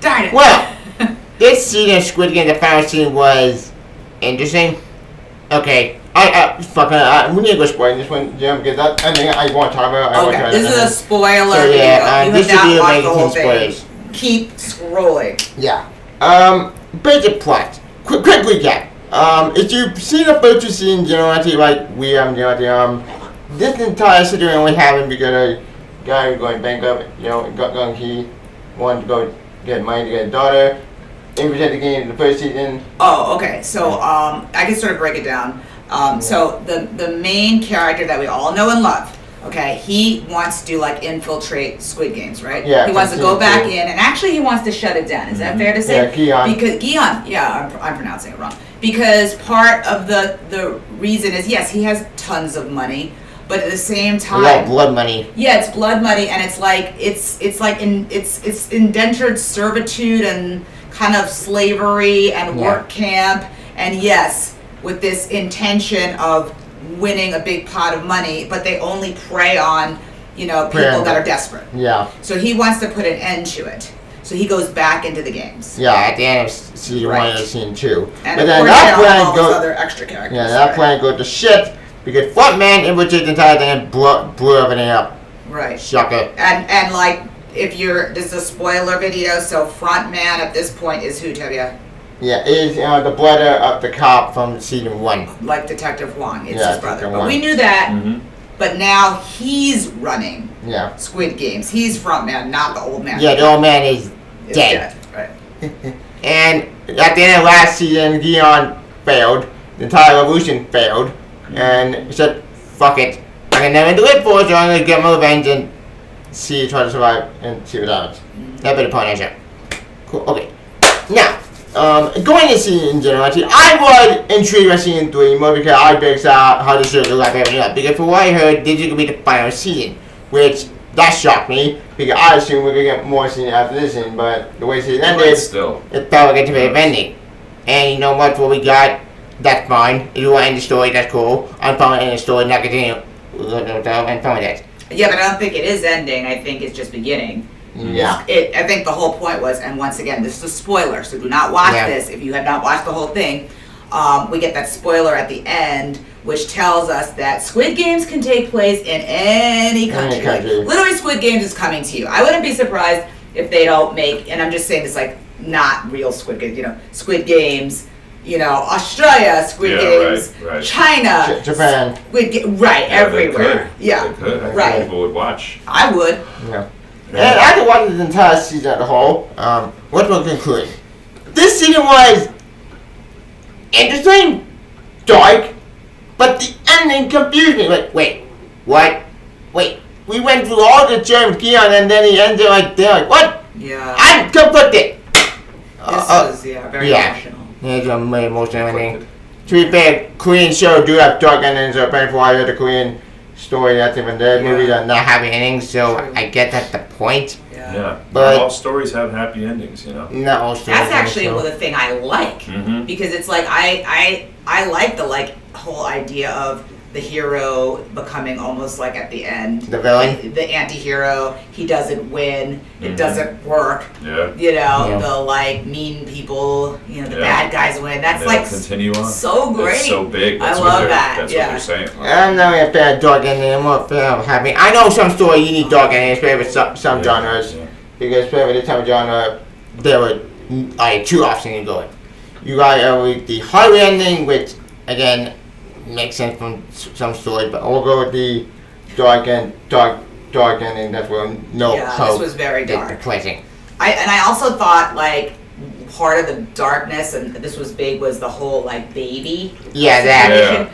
Darn it. Well, this season of Squid Game, the final season, was interesting. Okay. We need to go spoil this one, Jim, because I think I want to talk about it. Okay, this is a spoiler So, yeah, video. You this have should be not watched the amazing whole thing. spoilers. Keep scrolling. Yeah. Basic plot. Quick recap. If you've seen the first two seasons, you know, like this entire situation only happened because a guy was going bankrupt, you know, he wanted to go get money to get a daughter. Infiltrate the game in the first season. Oh, okay. So I can sort of break it down. So the main character that we all know and love, okay, he wants to like infiltrate Squid Games, right? Yeah. He wants to go back in, and actually he wants to shut it down. Is that fair to say? Yeah, Gion. Because Gion, yeah, I'm pronouncing it wrong. Because part of the reason is, yes, he has tons of money, but at the same time, like blood money. Yeah, it's blood money, and it's like it's indentured servitude and kind of slavery and work camp, and yes, with this intention of winning a big pot of money, but they only prey on, you know, people that are desperate. Yeah. So he wants to put an end to it. So he goes back into the games. Yeah, at the end of season 1 and season 2. And but then that plan goes other extra characters. Yeah, that plan goes to shit because Frontman infiltrated the entire thing and blew everything up. Right. Shocker. And like, if this is a spoiler video, so Frontman at this point is who, Tevya? Yeah, is the brother of the cop from season 1. Like Detective Wong, it's his brother. But Wong. we knew that, but now he's running Squid Games. He's Frontman, not the old man. Yeah, the old man is dead. Right. And at the end of last season, Gion failed. The entire revolution failed. And he said, fuck it. I can never do it for it, so I'm going to get my revenge and try to survive and see what happens. That'd be the partnership. Cool, okay. Now, going to season in general, I was intrigued by season 3 more because I figured out how the show looked like everything else. Because from what I heard, this is going to be the final season, which that shocked me because I assumed we were going to get more season after this season, but the way season ended, it felt like a typical ending. And you know what we got? That's fine. If you want to end the story, that's cool. I'm fine with ending the story, not continue. And fine with that. Yeah, but I don't think it is ending. I think it's just beginning. Yeah. I think the whole point was, and once again, this is a spoiler, so do not watch this if you have not watched the whole thing. We get that spoiler at the end, which tells us that Squid Games can take place in any country. Like, literally, Squid Games is coming to you. I wouldn't be surprised if they don't make, and I'm just saying this like not real Squid Games, you know, Squid Games, you know, Australia, Squid Games, right. China, Japan, everywhere. They could. Right. People would watch. I would. Yeah. And after watching the entire season as a whole, what's my conclusion? This season was interesting, dark, but the ending confused me. Like, wait, what? Wait, we went through all the journey with Gion and then he ended like there. Like, what? Yeah. I'm conflicted. This was very emotional. Yeah, it's a very emotional ending. To be fair, Korean shows do have dark endings, so apparently I heard the Korean story that's even there. Movies are not happy endings, so I get that's the point. Yeah. But not all stories have happy endings, you know. Not all stories. That's actually the thing I like because it's like I like the whole idea of the hero becoming almost like at the end the villain, the anti-hero. He doesn't win. It doesn't work. Yeah. You know, the like mean people. You know, the bad guys win. That's like continue on. So great. It's so big. That's I love that. That's what they're saying. I'm not a fan of dark ending. I'm more a fan of happy. I know some stories you need dark endings, especially with some genres, because especially this type of genre, there were like two options you go with. You got the hard ending, which again makes sense from some stories, but I'll go with the dark ending. That's where no hope. This was very dark. Depressing. I also thought like part of the darkness, and this was big, was the whole like baby. Yeah,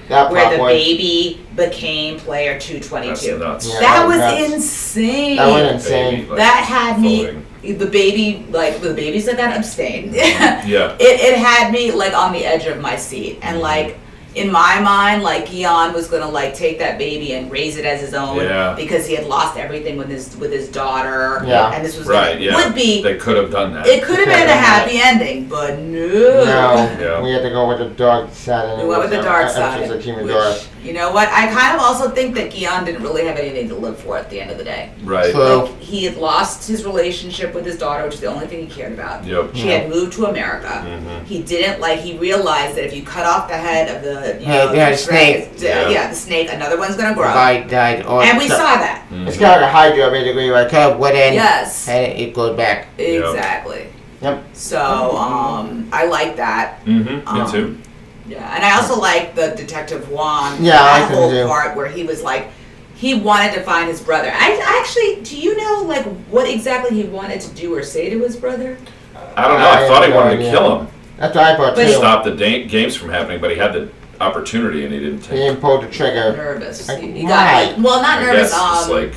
that where the baby became player 222. That's nuts. That was insane. That was insane. Baby, that had floating. me. The baby, like the babies that got abstained. Yeah. It had me like on the edge of my seat, and like, in my mind, like Gion was gonna like take that baby and raise it as his own Yeah. because he had lost everything with his daughter. Yeah. And this was Right, gonna, yeah. would be They could have done that. it could have been a happy ending, but no. No, Yeah. we had to go with the dark side. We went with the dark side. Episodes of Human Which, Dark. you know what? I kind of also think that Gion didn't really have anything to live for at the end of the day. Right. True. Like, he had lost his relationship with his daughter, which is the only thing he cared about. Yep. She had moved to America. Mhm. He didn't like. He realized that if you cut off the head of the, Yeah, the snake. the snake, another one's gonna grow. Guy died. Or And we saw that. It's kind of like a Hydra, basically. Like, cut went in, Yes. and it goes back. Exactly. Yep. So, I like that. Mm-hmm. Me too. Yeah, and I also like the Detective Juan. Yeah, I that can whole do. part where he was like, he wanted to find his brother. I actually, do you know like what exactly he wanted to do or say to his brother? I don't know. I thought he wanted to kill him That's what I thought But to too. stop the games from happening, but he had the opportunity and he didn't He take it. didn't pull the trigger. Nervous. Like, You why? got well, not I nervous. guess it's like,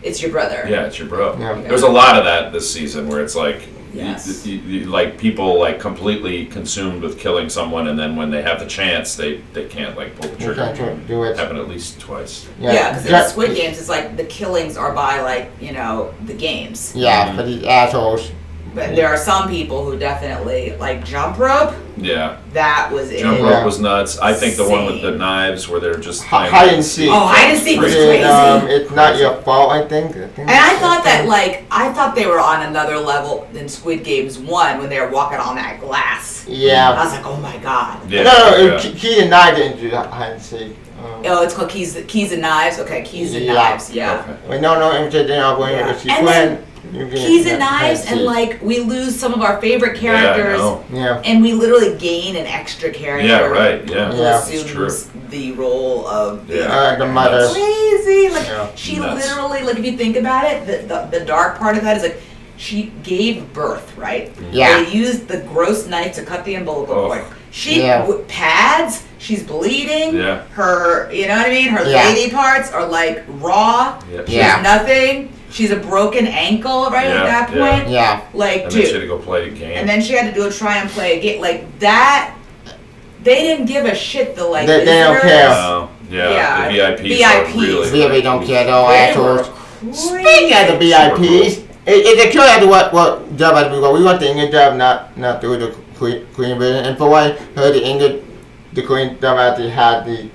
It's your brother. yeah, it's your bro. Yeah. There's a lot of that this season where it's like, Yes. like people like completely consumed with killing someone, and then when they have the chance, they can't like pull the You trigger. can't do it. Happened at least twice. Yeah, because in Yeah. Squid Games, it's like the killings are by like the games. Yeah, for these assholes. But there are some people who definitely like jump rope. Yeah. That was it. Jump Yeah. rope was nuts. I think the one with the Insane. knives where they're just Hide and seek. Oh, hide and seek was And, crazy. it's not your fault, I think. And I thought that I thought they were on another level than Squid Games 1 when they were walking on that glass. I Yeah. was like, oh my god. Yeah. No, yeah. Key and I didn't do hide and seek. Oh, it's called Keys and Knives. Okay, Keys and Yeah. Knives. Yeah. Okay. Wait, no, then I'll go in Yeah. with she And went. Keys and Knives, and like we lose some of our favorite characters, Yeah, I know. Yeah. and we literally gain an extra character. Yeah, right. Yeah. Who Yeah. It's true. assumes the role of The mother. crazy. Like Yeah. she Nuts. literally, like if you think about it, the dark part of that is like she gave birth, right? Yeah. They used the gross knife to cut the umbilical Oh. cord. She Yeah. pads. She's bleeding. Yeah. Her, you know what I mean? Her Yeah. lady parts are like raw. Yeah. She's Yeah. nothing. She's a broken ankle right Yeah, at that yeah. point. Yeah. Like, And then she had dude. to go play a game. And then she had to do a try and play a game like that. They didn't give a shit. The like They don't visitors. care. Yeah, the VIPs, VIPs. are really. Really don't care at all, They assholes. were Speaking of the crazy. VIPs, it's a curious what job had we go. We want the English job, not through the Queen version. And for what I heard, the Queen job actually had the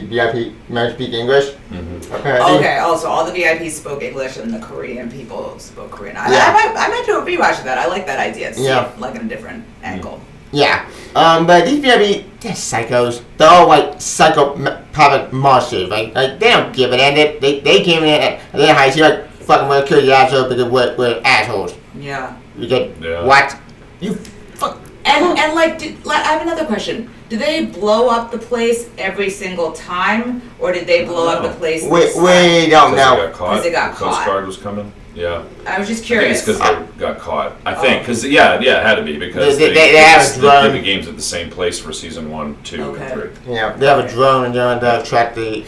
VIP men speak English. Mhm. Apparently. Okay. Also, all the VIPs spoke English, and the Korean people spoke Korean. Yeah. I might do a rewatch of that. I like that idea. See Yeah. it, like in a different angle. Yeah. But these VIP, they're psychos. They're all like psychopathic monsters. Like they don't give a damn. They came in and they're high. She like fucking wanna kill your asshole because we're assholes. Yeah. Because Yeah. what? You fuck. And like, I have another question. Do they blow up the place every single time, or did they blow up the place? this time? We don't Because know. they got caught. 'Cause they got the Coast caught. Guard was coming. Yeah. I was just I think curious. it's because they got caught. I think Oh. because yeah, it had to be because They they have did drone. the games at the same place for season 1, 2, Okay. and 3. Yeah, they have a drone and they're to track the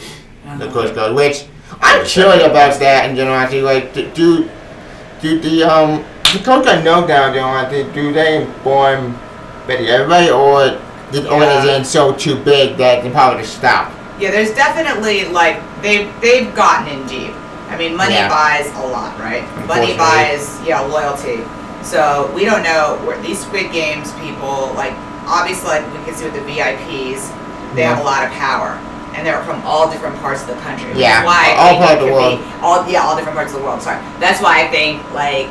Uh-huh. Coast Guard, which I'm curious about that in general. Actually, like, do the Coast Guard know down there? Do they inform everybody, or the organization so too big that they probably just stop? Yeah, there's definitely like they've gotten in deep. I mean, money Yeah. buys a lot, right? Money Unfortunately. buys loyalty. So we don't know where these Squid Games people like. Obviously, like we can see with the VIPs, they have a lot of power, and they're from all different parts of the country. Which Yeah, is why I all think parts it of the could world. be all different parts of the world. Sorry, that's why I think like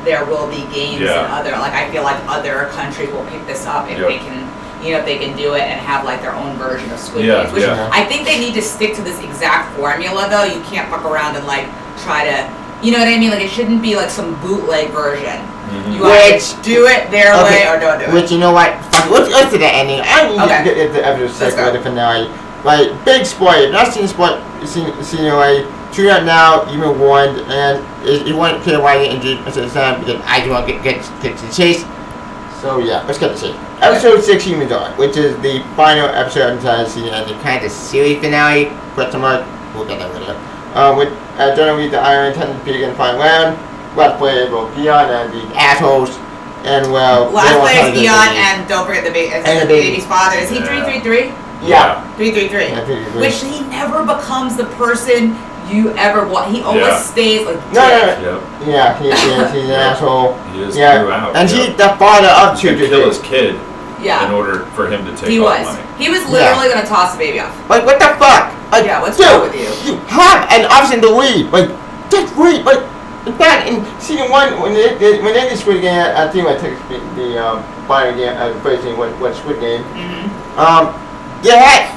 there will be games Yeah. in other. Like I feel like other countries will pick this up if Yep. they can. If they can do it and have like their own version of Squid Yeah, Games, which yeah. I think they need to stick to this exact formula though. You can't fuck around and like try to, you know what I mean? Like it shouldn't be like some bootleg version. Mhm. You either do it their way or don't do it. Which, you know what? Fuck it, let's do that ending. I need Okay. to get into episode 6 Let's go. or the finale. Like, big spoiler. If you've not seen like, tune out now, you've been warned, and you want to clear why you injured most of the time because I just want to get to the chase. So, yeah, let's get to the chase. Episode 6, Human Dark, which is the final episode of the entire season and the kind of series finale. Question mark. We'll get that later. With generally the Iron intended to be in the final round. Last player will Gion and the assholes. And well, Last they won't place tell you Gion the and don't forget the And the baby. baby's father. Is he Yeah. 333? Yeah. 333. Yeah, 333. Which he never becomes the person you ever want. He always Yeah. stays like No, dick. Yep. Yeah, he's an asshole. He is Yeah, throughout. and yeah. he's the father of He's gonna 233. kill his kid in Yeah. order for him to take He all was. the money. He was literally gonna toss the baby off. Like, what the fuck? Like, Yeah, what's dude, wrong with you? You have an option to leave. Like, just leave. Like, in fact, in season 1, when they did Squid Game, I think I took the final game, the first thing when Squid Game. They had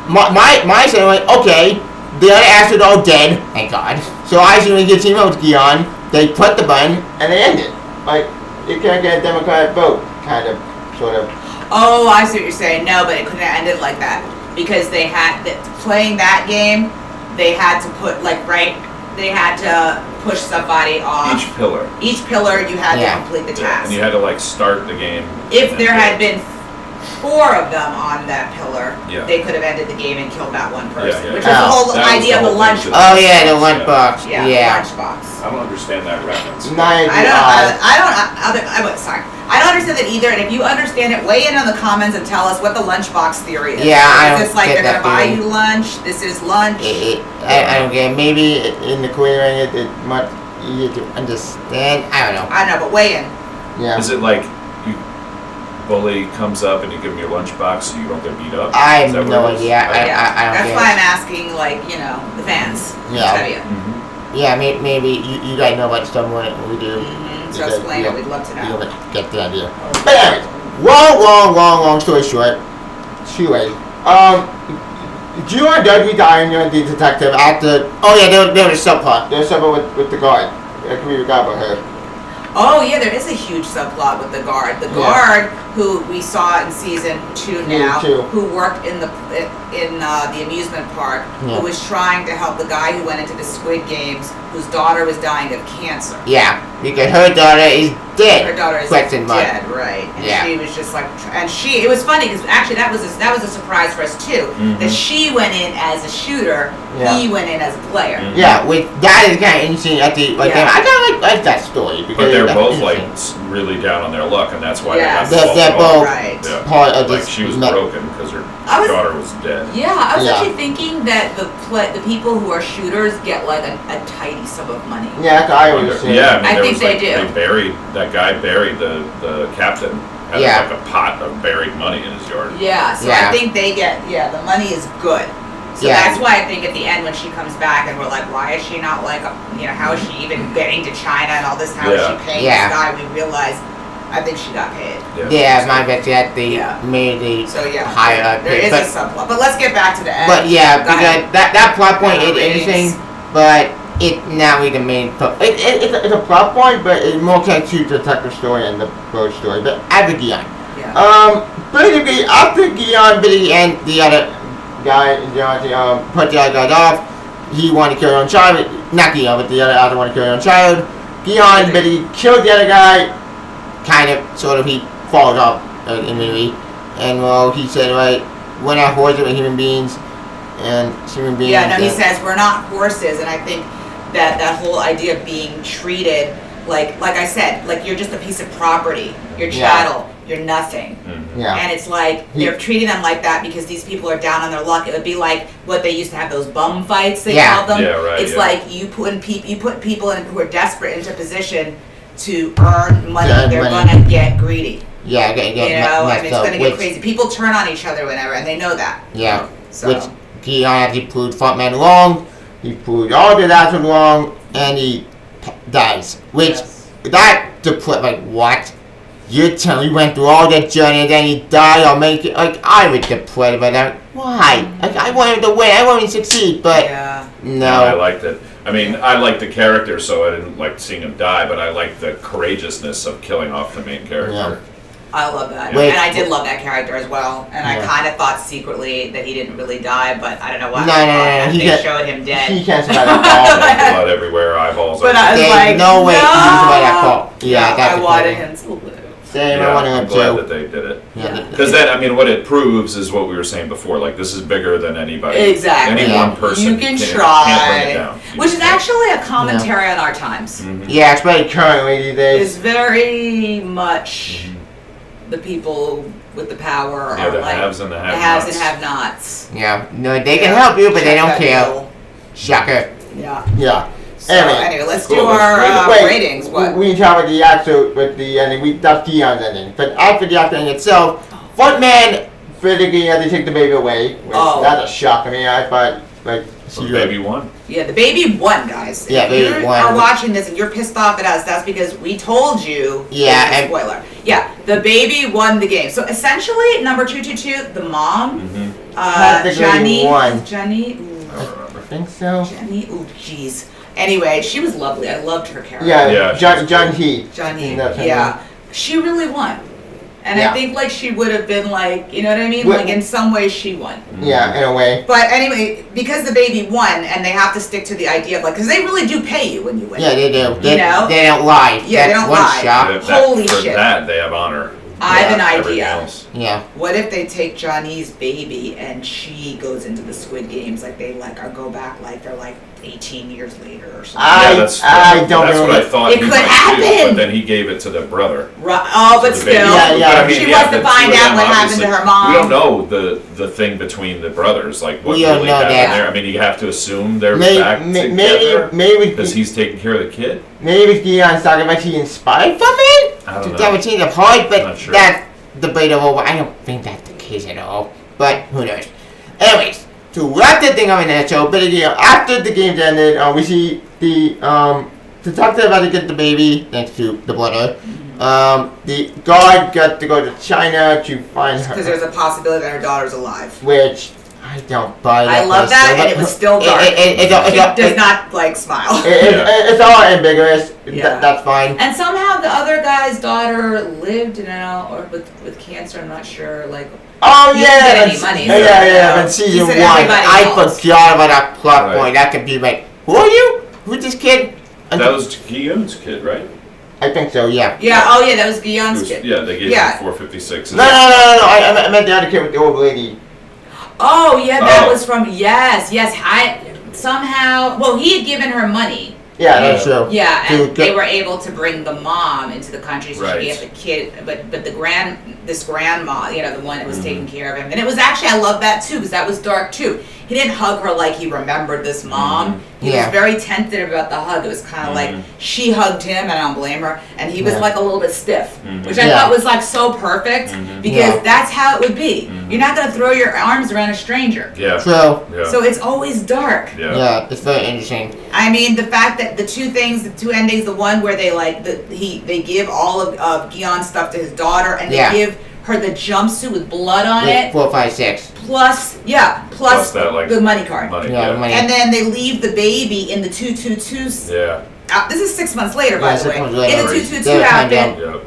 my son went, okay, the other actors are all dead, thank God. So I assume we get team up with Gion. They put the button and they end it. Like, you can't get a Democratic vote, kind of, sort of. Oh, I see what you're saying. No, but it couldn't have ended like that because they had playing that game. They had to put they had to push somebody off. Each pillar, you had to complete the task. And you had to like start the game. If there had been 4 of them on that pillar, Yeah. they could have ended the game and killed that one person. Yeah. Which was the whole That was idea of the the whole lunch thing. box. Oh yeah, the lunchbox. Yeah, Yeah. the lunchbox. I don't understand that reference. I don't understand that either. And if you understand it, weigh in on the comments and tell us what the lunchbox theory is. Yeah, I Is don't this like get they're that gonna buy theory. you lunch? This is lunch. I don't get it. Maybe in the Korean it's much easier to understand. I don't know. I don't know, but weigh in. Yeah. Is it like you bully comes up and you give him your lunchbox so you don't get beat up? I Is that have what no it is? idea. Okay. I don't That's get why it. I'm asking, like, the fans. Yeah. Instead of you. Mhm. Yeah, maybe you guys know about stuff more than we do. So explain it. We'd love to You know. don't get the idea. But anyways, long story short. June does retire and the detective after. Oh yeah, there was a subplot. There's a subplot with the guard. I completely forgot about her. Oh yeah, there is a huge subplot with the guard. The guard who we saw in season 2 now, Season 2. who worked in the amusement park, who was trying to help the guy who went into the Squid Games, whose daughter was dying of cancer. Yeah, because her daughter is dead. Her daughter is Question mark. dead, right? And Yeah. she was just like, it was funny because actually that was a surprise for us too. That she went in as a shooter, he went in as a player. Yeah, that is kind of interesting. At the Yeah. I kind of like that story because But they're that's both like interesting. really down on their luck, and that's why Yes. they got They're both Right. Yeah. part of Like this. she was me- broken because her I was- daughter was dead. Yeah, I was Yeah. actually thinking that the people who are shooters get like a tidy sum of money. Yeah, that's what I always say. Yeah, I mean, I there think was they like, do. that guy buried the captain had Yeah. like a pot of buried money in his yard. Yeah, so Yeah. I think they get, the money is good. So Yeah. that's why I think at the end when she comes back and we're like, why is she not like, how is she even getting to China and all this? How is Yeah. she paying Yeah. this guy? We realize, I think she got paid. Yeah, my bet that they Yeah. made the So yeah, higher up. there is but, a subplot. But let's get back to the end. but yeah, Go ahead. because that plot point is Ratings. interesting, but it now is the main. It's a plot point, but it's more connected to the detective story and the road story. But Abigail. Yeah. Basically, after Gion, Billy, and the other guy, put the other guy off, he wanted to kill his own child. Not Gion, but the other wanted to kill his own child. Gion, Billy killed the other guy. Kind of, sort of, he falls off immediately. And well, he said, right, we're not horses, we're human beings. And human beings. Yeah, no, he says we're not horses, and I think that whole idea of being treated like I said, like you're just a piece of property, you're chattel, you're nothing. Yeah. And it's like they're treating them like that because these people are down on their luck. It would be like what they used to have, those bum fights they called them. Yeah, right, It's yeah. like you put people in who are desperate into position to earn money. To earn They're money. gonna get greedy. Yeah, get And messed it's up. gonna get crazy. People turn on each other whenever, and they know that. Yeah. So. Which Gion actually proved Frontman wrong. He proved all the others were wrong, and he dies. Which that like what? You're telling me he went through all that journey and then he died or make it like I would depressed about that. Why? Like I want him to win, I want him to succeed, but No, I no. liked it. I mean, I liked the character, so I didn't like seeing him die, but I liked the courageousness of killing off the main character. Yeah. I love that. Wait. And I did love that character as well. And I Yeah. kind of thought secretly that he didn't really die, but I don't know why. No, I no, thought no, that he they got- showed him dead. He can't survive that Blood everywhere, eyeballs. But I was There's like, no way he can survive that no. fall. Yeah, that's I the wanted problem. him to live. Same, I yeah, wanted I'm him glad to. that they did it. Yeah. Because that, I mean, what it proves is what we were saying before. Like, this is bigger than anybody. Exactly. Any Yeah. one person You can can't try. bring it down. You Which is just can't. actually a commentary on our times. Yeah, especially currently these days. It's very much the people with the power Yeah, are the like haves and the the haves have-nots. and have-nots. Yeah, no, they can help you, but they don't care. Shocker. Yeah. Yeah. So anyway, let's do Cool, let's our rate Wait, ratings. What? We talk about the actual with the ending. That's Dion's ending. But after the ending itself, Footman physically had to take the baby away. Which, that's a shock. I mean, I thought like So the baby won. Yeah, the baby won, guys. Yeah, if baby you won. are watching this and you're pissed off at us, that's because we told you. Yeah, it's a and- spoiler. Yeah, the baby won the game. So essentially, number 222, the mom, Technically Jenny, won. Jenny, I think so. Jenny. Oh, jeez. Anyway, she was lovely. I loved her character. Yeah, Yeah, John she's John cool. He. Johnny. That's her Yeah, she really won. And Yeah. I think like she would have been like, you know what I mean? Well- Like in some ways she won. Yeah, in a way. But anyway, because the baby won, and they have to stick to the idea of like, because they really do pay you when you win. Yeah, they do. They, know? they don't lie. Yeah, they That's don't one lie. shock. Holy for shit. that, they have honor. I have an Everything idea. else. Yeah. What if they take Johnny's baby and she goes into the Squid Games, like they like, or go back like they're like 18 years later or something. I don't That's know. what I thought It he could might do, happen. but then he gave it to the brother. Oh, but The baby. still, Yeah, But she wants to the find two of out them, what happened obviously, to her mom. We don't know the thing between the brothers, like what We don't really know happened that. there. I mean, you have to assume they're Maybe, back together maybe because he's taking care of the kid. maybe Dion's talking about she inspired from it. I don't know. That would change of heart, but Not sure. that's debatable. I don't think that's the case at all. But who knows? Anyways, to wrap the thing up in that show, but again, after the games ended, we see the to talk to about to get the baby, thanks to the brother. The guard got to go to China to find Because there's her, a possibility that her daughter's alive. which I don't buy. I love for that, still, and it was still dark. She does not like smile. It's all ambiguous. Yeah. That's fine. And somehow the other guy's daughter lived, or with cancer. I'm not sure. Like, Oh He yeah, didn't get any that's- money, yeah, so, yeah. you know. But season He said one, everybody I else. forgot about that plot Right. point. That could be like, who are you? Who's this kid? That was Guillaume's kid, right? I think so. Yeah. yeah. Oh yeah, that was It Guillaume's was- kid. yeah, they gave Yeah. him 456. No. I meant the other kid with the old lady. Oh yeah, that Oh. was from yes. I somehow. Well, he had given her money. Yeah, that's true. Yeah, To and they get- were able to bring the mom into the country, so Right. she had the kid. But this grandma, the one that was Mm-hmm. taking care of him, and it was actually I love that too because that was dark too. He didn't hug her like he remembered this mom. He Yeah. was very tentative about the hug. It was kind of like Mhm. she hugged him, and I don't blame her, and he was Yeah. like a little bit stiff, Mhm. which I Yeah. thought was like so perfect Mhm. because Yeah. that's how it would be. Mhm. You're not gonna throw your arms around a stranger, Yeah. So Yeah. so it's always dark. yeah. yeah, it's very interesting. I mean, the fact that the two endings, the one where they like they give all of Guillaume's stuff to his daughter, and they Yeah. give her the jumpsuit with blood on Like it, 4, 5, 6. plus Plus that, like, the money card, Money. Yeah, Yeah. money. and then they leave the baby in the 222. Yeah. This is 6 months later, by Yeah, the 6 way, months later. in the They're 222 timed outfit Yeah.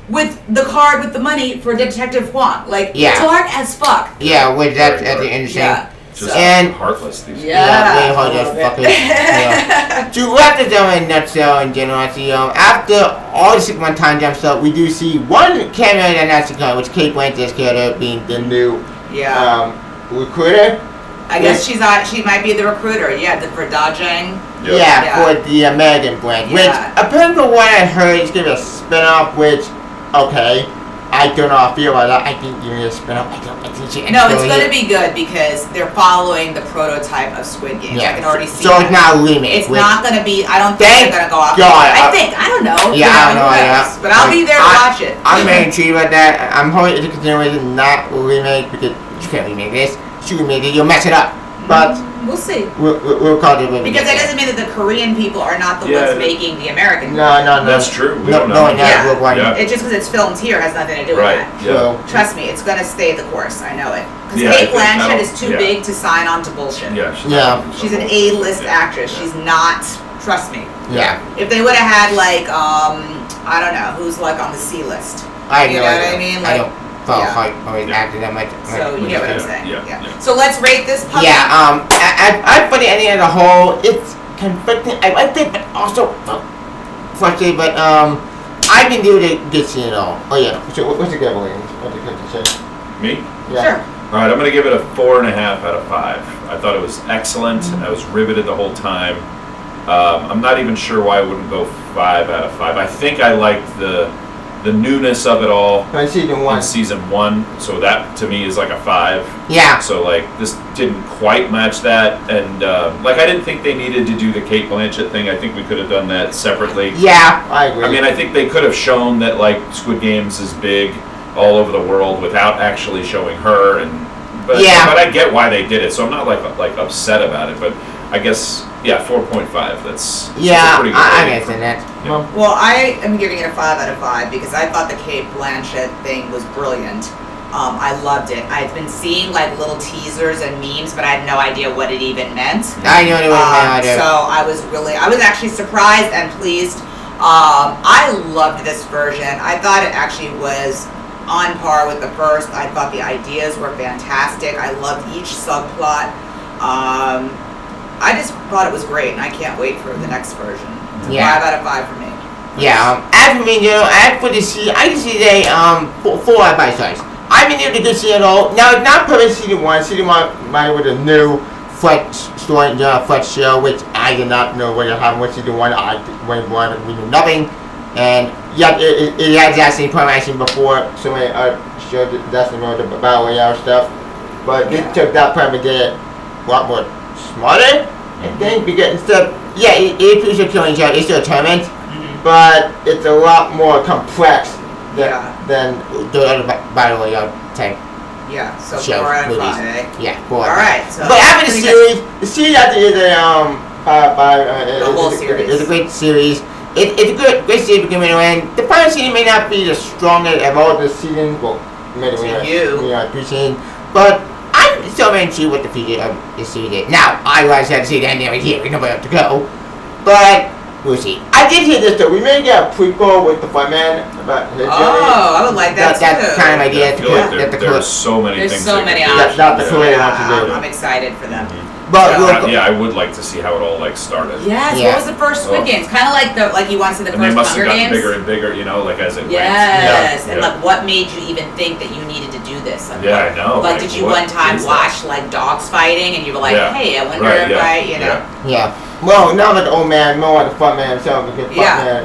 with the card with the money for Detective Huang, like Yeah. dark as fuck. Yeah, which that's Very the dark. interesting. Yeah. Just And- heartless these Yeah. Way hard I as love it. fuckers. Yeah. To wrap this up in a nutshell in generosity, after all the 6 month time jumps up, we do see one cameo that not to come, which Kate Blanchett's character being the new Yeah. recruiter. I guess she might be the recruiter. Yeah, for Dajang. Yep. Yeah, Yeah. for the American branch. Which, Yeah. apparently from what I heard, it's gonna be a spin-off, which, okay, I don't know how I feel about that. I think you need a spin-off. I think you No, it's going to be good because they're following the prototype of Squid Games. I can already see so that. it's not a remake. It's which- not going to be, I don't think Thank they're going to go off. God. I don't know. Yeah, I don't know. who Yeah. knows? But I'll be there to watch it. I'm very intrigued about that. I'm hoping it's a continuation, not a remake, because you can't remake this. You remake it, you'll mess it up. But We'll see. we'll call it a remake. Because that doesn't mean that the Korean people are not the Yeah. ones making the American. No. That's true. We No, don't no, know. no, Yeah. we're one. Yeah. It's just because it's filmed here has nothing to do Right. with Yeah. So, that. Trust me, it's going to stay the course. I know it. Because Yeah, I Kate think Blanchett that'll- is too yeah. big to sign on to bullshit. Yeah. Yeah. She's an A-list Yeah. actress. She's not. Trust me. yeah. If they would have had like I don't know who's like on the C list. I You know what I mean? I Like, don't follow yeah. how always acted that much. So you get what I'm Yeah, saying. yeah, yeah. So let's rate this puppy. Yeah, I for the ending as a whole, it's conflicting. I liked it, but also frustrated. But I can do the good scene at all. Oh yeah. So what's the giveaway? What's the good say? Me? Yeah. Sure. All right, I'm going to give it a 4.5 out of 5. I thought it was excellent. I was riveted the whole time. I'm not even sure why I wouldn't go 5 out of 5. I think I liked the the newness of it all From season 1. in season 1. So that to me is like a 5. Yeah. So like this didn't quite match that, and like I didn't think they needed to do the Kate Blanchett thing. I think we could have done that separately. Yeah, I agree. I mean, I think they could have shown that like Squid Games is big all over the world without actually showing her, but I get why they did it. So I'm not like upset about it, but I guess 4.5. That's a pretty good I rating. understand that. Yeah. Well, I am giving it a 5 out of 5 because I thought the Kate Blanchett thing was brilliant. I loved it. I've been seeing like little teasers and memes, but I had no idea what it even meant. I know what it meant. So I was actually surprised and pleased. I loved this version. I thought it actually was on par with the first. I thought the ideas were fantastic. I loved each subplot. I just thought it was great, and I can't wait for the next version. It's a 5 out of 5 for me. Yeah, as for me, as for the season, I can see they 4 out of 5 stars. I've been able to get season all. Now, it's not perfect season 1. Season 1 might with a new, fresh story, fresh show, which I did not know what happened with season 1. We knew nothing. And yeah, it has that same problem I seen before. So many shows that's the Battle Royale stuff. But this took that part and did it a lot more smarter. And then because instead, it is a killing show. It's still a tournament, but it's a lot more complex than the other Battle Royale type. Yeah, so shows, 4 out of movies. 5, eh? Yeah, 4 out of 5. Alright, so. But after the series after is the whole series. It's a great series. It's a great series to begin with. The final season may not be the strongest of all the seasons. Well, maybe we are 3 seasons, but I'm still very intrigued with the future of the series. Now, I was had to see the ending right here. We know where to go, but we'll see. I did hear this though. We may get a prequel with the Fireman about his journey. I would like that too. That's kind of idea. I feel like there are so many There's things. so many options. That's the way they want to do it. I'm excited for them. But I would like to see how it all like started. Yes, what was the first Squid Games? Kind of like you want to see the And they first must have Hunger gotten Games. bigger and bigger, like as it went. Yes, and like what made you even think that you needed to do this? Like, I know. Like, did you one time watch like dogs fighting and you were like, hey, I wonder if Yeah. Well, not like the old man, more like the front man himself.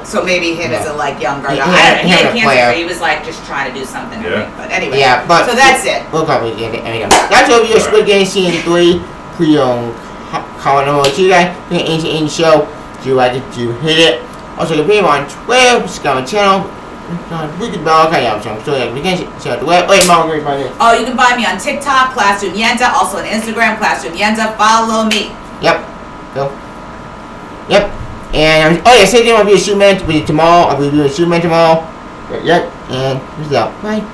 So maybe him as a like younger guy. Yeah, He had him a cancer, player. but he was like just trying to do something. I think. But anyway. Yeah, but so that's it. We'll probably get it. That's over your Squid Game season 3. Comment on what you guys think in the show. Do you like it? Do you hate it? Also, you can be on Twitter, subscribe to my channel. We can so we can share the web. Wait, Mom, wait, my name. Oh, you can find me on TikTok, Classroom Yenta, also on Instagram, Classroom Yenta. Follow me. Yep. Go. Yep. And same thing. I'll be a Superman tomorrow. I'll be doing Superman tomorrow. Yep. And peace out. Bye.